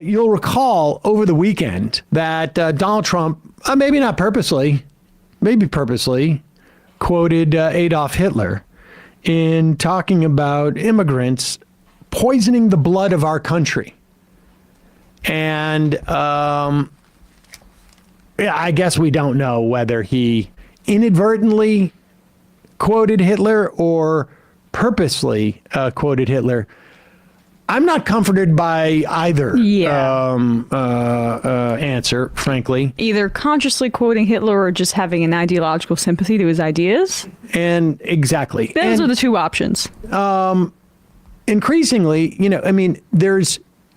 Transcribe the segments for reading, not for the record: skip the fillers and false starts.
You'll recall over the weekend that Donald Trump, maybe not purposely, maybe purposely, quoted Adolf Hitler in talking about immigrants poisoning the blood of our country. And I guess we don't know whether he inadvertently quoted Hitler or purposely quoted Hitler. I'm not comforted by either answer, frankly. Either consciously quoting Hitler or just having an ideological sympathy to his ideas. And exactly. Those are the two options. Increasingly,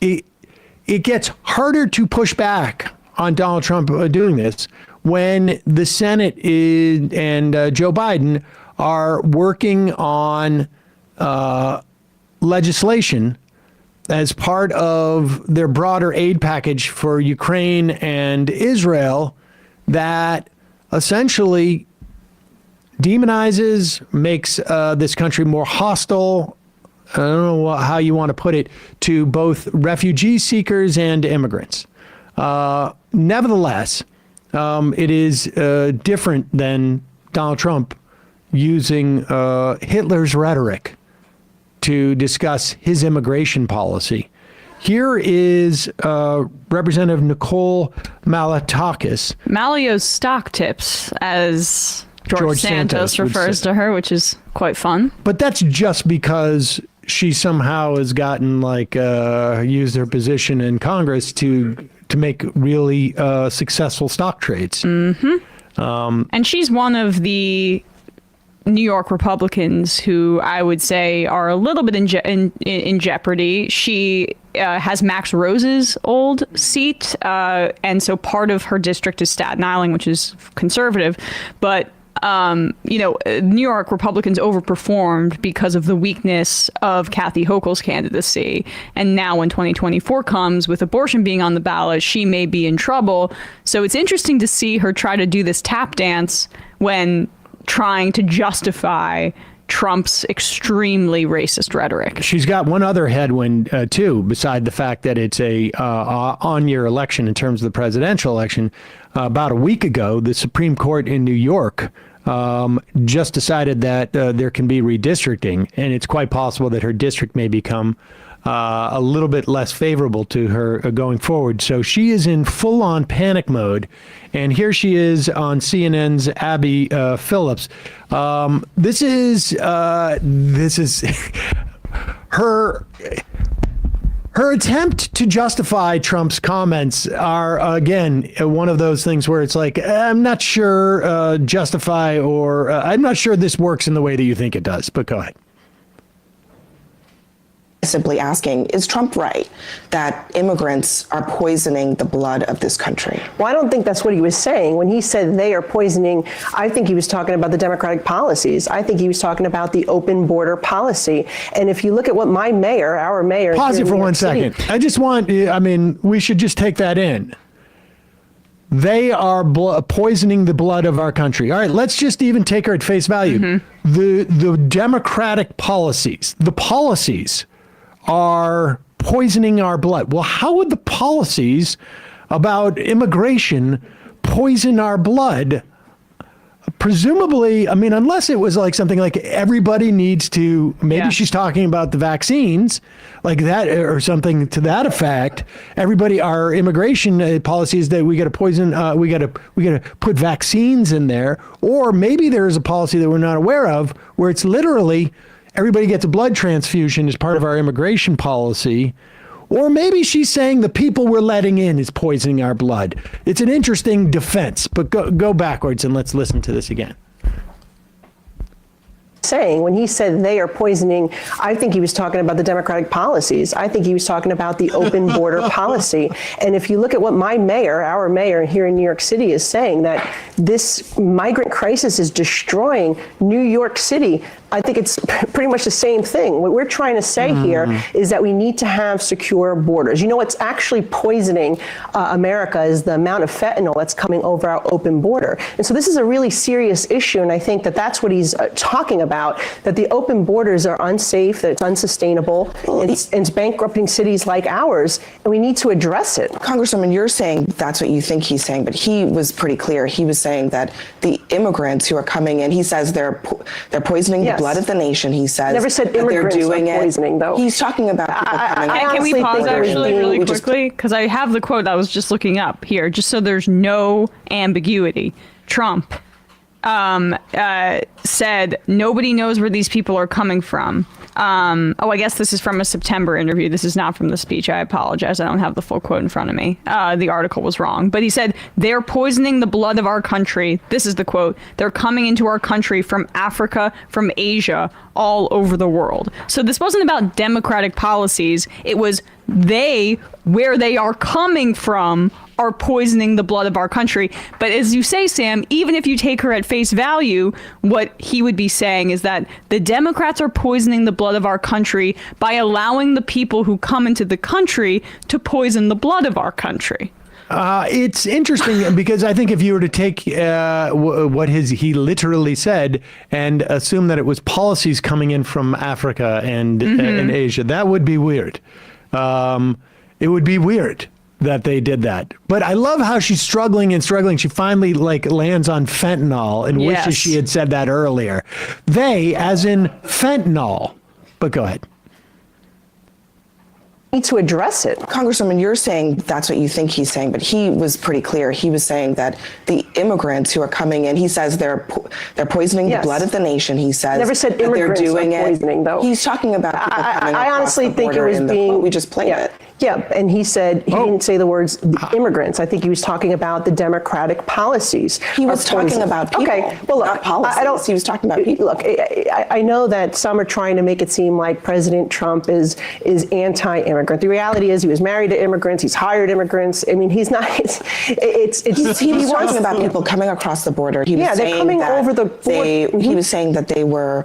it gets harder to push back on Donald Trump doing this when the Senate and Joe Biden are working on legislation as part of their broader aid package for Ukraine and Israel that essentially demonizes, makes this country more hostile. I don't know how you want to put it, to both refugee seekers and immigrants. Nevertheless, it is different than Donald Trump using Hitler's rhetoric to discuss his immigration policy. Here is Representative Nicole Malliotakis. Malio's stock tips, as George Santos refers to her, which is quite fun. But that's just because she somehow has gotten used her position in Congress to make really successful stock trades. Mm-hmm. And she's one of the New York Republicans who I would say are a little bit in jeopardy. She has Max Rose's old seat, and so part of her district is Staten Island, which is conservative. But New York Republicans overperformed because of the weakness of Kathy Hochul's candidacy. And now when 2024 comes, with abortion being on the ballot, she may be in trouble. So it's interesting to see her try to do this tap dance when trying to justify Trump's extremely racist rhetoric. She's got one other headwind, too, beside the fact that it's a on-year election in terms of the presidential election. About a week ago, the Supreme Court in New York just decided that there can be redistricting, and it's quite possible that her district may become a little bit less favorable to her going forward. So she is in full-on panic mode. And here she is on CNN's Abby Phillips. This is her attempt to justify Trump's comments are, again, one of those things where it's like, I'm not sure justify or I'm not sure this works in the way that you think it does. But go ahead. Simply asking, is Trump right that immigrants are poisoning the blood of this country? Well, I don't think that's what he was saying. When he said they are poisoning, I think he was talking about the Democratic policies. I think he was talking about the open border policy. And if you look at what our mayor... Pause it for 1 second. I just want, we should just take that in. They are poisoning the blood of our country. All right, let's just even take her at face value. Mm-hmm. The Democratic policies, the policies are poisoning our blood. Well, how would the policies about immigration poison our blood? Presumably, unless it was like something like everybody needs to, maybe she's talking about the vaccines, like that, or something to that effect. Our immigration policies that we got to poison, we got to put vaccines in there, or maybe there is a policy that we're not aware of where it's literally everybody gets a blood transfusion as part of our immigration policy. Or maybe she's saying the people we're letting in is poisoning our blood. It's an interesting defense, but go backwards and let's listen to this again. Saying when he said they are poisoning, I think he was talking about the Democratic policies. I think he was talking about the open border policy. And if you look at what our mayor here in New York City is saying, that this migrant crisis is destroying New York City, I think it's pretty much the same thing. What we're trying to say here is that we need to have secure borders. You know what's actually poisoning America is the amount of fentanyl that's coming over our open border. And so this is a really serious issue, and I think that that's what he's talking about. about, that the open borders are unsafe, that it's unsustainable, and it's bankrupting cities like ours, and we need to address it. Congresswoman, you're saying that's what you think he's saying, but he was pretty clear. He was saying that the immigrants who are coming in, he says they're poisoning the blood of the nation. He says never said that immigrants they're doing are poisoning, though. He's talking about people coming in. Can we honestly pause think there was actually being- really we just- quickly? Because I have the quote I was just looking up here, just so there's no ambiguity. Trump said, nobody knows where these people are coming from. I guess this is from a September interview. This is not from the speech. I apologize. I don't have the full quote in front of me. The article was wrong. But he said, they're poisoning the blood of our country. This is the quote. They're coming into our country from Africa, from Asia, all over the world. So this wasn't about democratic policies. It was where they are coming from, are poisoning the blood of our country. But as you say, Sam, even if you take her at face value, what he would be saying is that the Democrats are poisoning the blood of our country by allowing the people who come into the country to poison the blood of our country. It's interesting because I think if you were to take what he literally said and assume that it was policies coming in from Africa and Asia, that would be weird. It would be weird that they did that. But I love how she's struggling and struggling. She finally lands on fentanyl and wishes she had said that earlier. They, as in fentanyl. But go ahead. Need to address it. Congresswoman, you're saying that's what you think he's saying, but he was pretty clear. He was saying that the immigrants who are coming in, he says they're poisoning the blood of the nation. He says never said that they're immigrants doing are poisoning, though. He's talking about people coming I across honestly the think it border was in the being. quote. We just played it. Yeah, and he said he didn't say the words immigrants. I think he was talking about the democratic policies. He was talking about people, okay, well, look, not policies. I don't. He was talking about people. Look, I know that some are trying to make it seem like President Trump is anti-immigrant. The reality is he was married to immigrants. He's hired immigrants. I mean, he's not. He was talking about people coming across the border. He was they're saying coming that over the border. He was saying that they were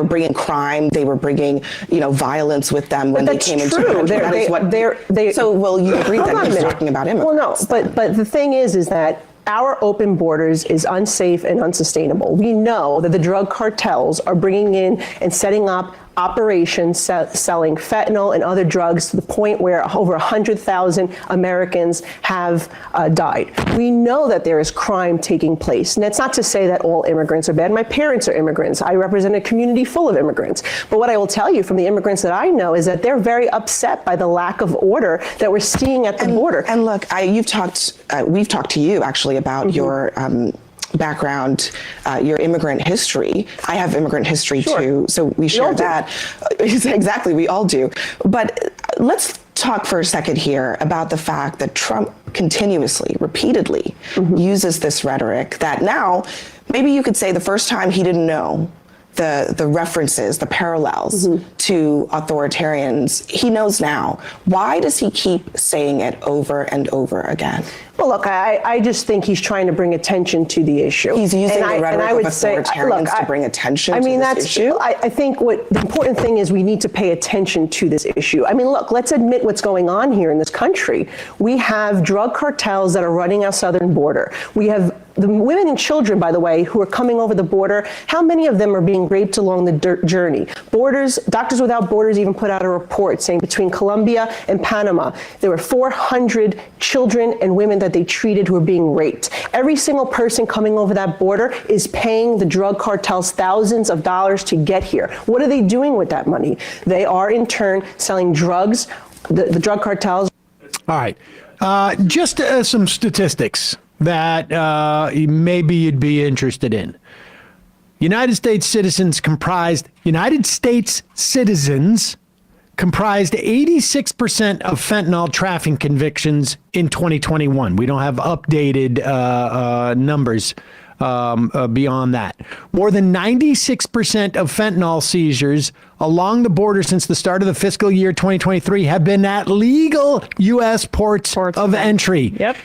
bringing crime. They were bringing violence with them when they came into the country. So, will you agree that he's talking about immigrants? Well, no, but the thing is that our open borders is unsafe and unsustainable. We know that the drug cartels are bringing in and setting up operations selling fentanyl and other drugs to the point where over 100,000 Americans have died. We know that there is crime taking place. And that's not to say that all immigrants are bad. My parents are immigrants. I represent a community full of immigrants. But what I will tell you from the immigrants that I know is that they're very upset by the lack of order that we're seeing at the border. And look, we've talked to you actually about your background, your immigrant history. I have immigrant history too, so we share that. Exactly, we all do. But let's talk for a second here about the fact that Trump continuously, repeatedly uses this rhetoric that now, maybe you could say the first time he didn't know the references, the parallels to authoritarians. He knows now. Why does he keep saying it over and over again? Well, look, I just think he's trying to bring attention to the issue. He's using the rhetoric of authoritarians to bring attention to this issue? I think what the important thing is we need to pay attention to this issue. I mean, look, let's admit what's going on here in this country. We have drug cartels that are running our southern border. We have the women and children, by the way, who are coming over the border. How many of them are being raped along the journey? Doctors Without Borders even put out a report saying between Colombia and Panama, there were 400 children and women that they treated who were being raped. Every single person coming over that border is paying the drug cartels thousands of dollars to get here. What are they doing with that money? They are in turn selling drugs, the drug cartels. All right. Just some statistics that maybe you'd be interested in. United States citizens comprised 86% of fentanyl trafficking convictions in 2021. We don't have updated numbers beyond that. More than 96% of fentanyl seizures along the border since the start of the fiscal year 2023 have been at legal U.S. ports of entry. Yep.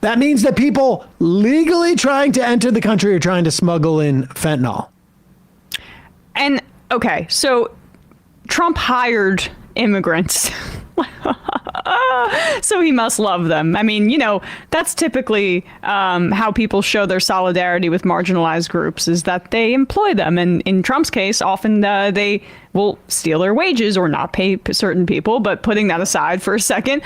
That means that people legally trying to enter the country are trying to smuggle in fentanyl. And, okay, so Trump hired immigrants. So he must love them. I mean, that's typically how people show their solidarity with marginalized groups, is that they employ them. And in Trump's case, often they will steal their wages or not pay certain people. But putting that aside for a second,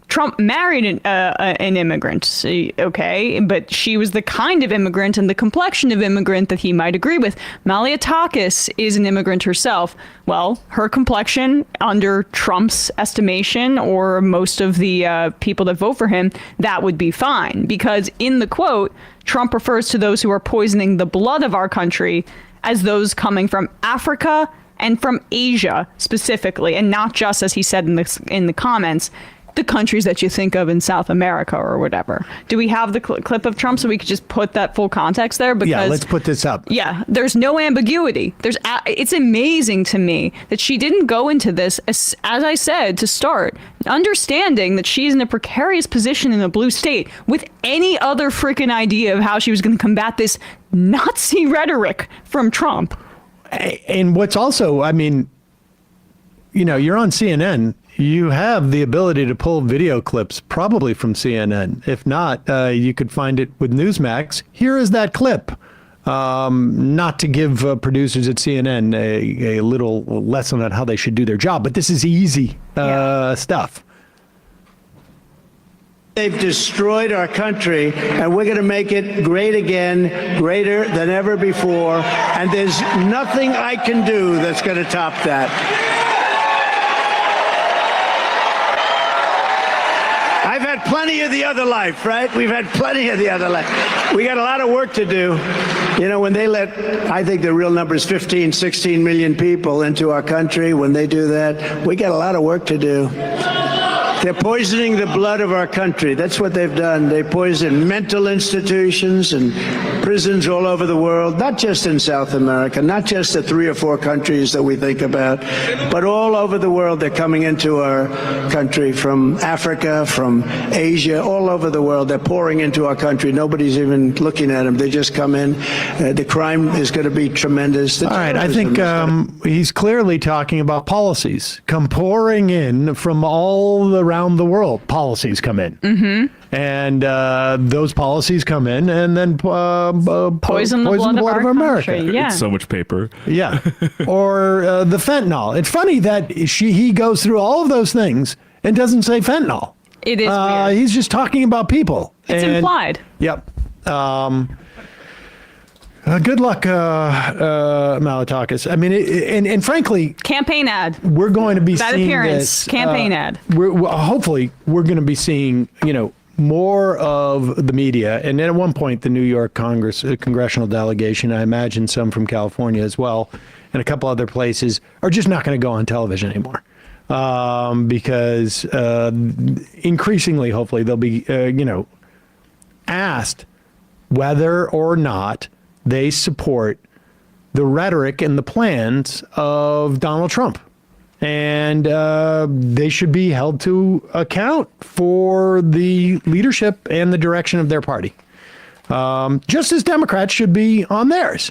Trump married an immigrant, okay, but she was the kind of immigrant and the complexion of immigrant that he might agree with. Malliotakis is an immigrant herself. Well, her complexion, under Trump's estimation, or most of the people that vote for him, that would be fine. Because in the quote, Trump refers to those who are poisoning the blood of our country as those coming from Africa and from Asia specifically, and not just, as he said in the comments, the countries that you think of in South America or whatever. Do we have the clip of Trump so we could just put that full context there? Because, yeah, let's put this up. Yeah, there's no ambiguity. It's amazing to me that she didn't go into this, as I said, to start, understanding that she's in a precarious position in a blue state with any other freaking idea of how she was going to combat this Nazi rhetoric from Trump. And what's also, I mean, you're on CNN. You have the ability to pull video clips probably from CNN. If not, you could find it with Newsmax. Here is that clip. Not to give producers at CNN a little lesson on how they should do their job, but this is easy stuff. They've destroyed our country, and we're going to make it great again, greater than ever before. And there's nothing I can do that's going to top that. I've had plenty of the other life, right? We've had plenty of the other life. We got a lot of work to do. When they I think the real number is 15, 16 million people into our country, when they do that, we got a lot of work to do. They're poisoning the blood of our country. That's what they've done. They poison mental institutions and prisons all over the world, not just in South America, not just the 3 or 4 countries that we think about, but all over the world. They're coming into our country from Africa, from Asia, all over the world. They're pouring into our country. Nobody's even looking at them. They just come in. The crime is going to be tremendous. All right. I think he's clearly talking about policies come pouring in from all around the world. Policies come in. Mm-hmm. And those policies come in and then poison the blood of America. Yeah. It's so much paper. Yeah. Or the fentanyl. It's funny that he goes through all of those things and doesn't say fentanyl. It is weird. He's just talking about people. It's implied. Yep. Good luck, Malliotakis. I mean, and frankly, campaign ad. We're going to be that seeing appearance. This, campaign ad. Hopefully, we're going to be seeing more of the media, and at one point, the New York congressional delegation, I imagine some from California as well, and a couple other places, are just not going to go on television anymore. Because increasingly, hopefully, they'll be, asked whether or not they support the rhetoric and the plans of Donald Trump. And they should be held to account for the leadership and the direction of their party. Just as Democrats should be on theirs.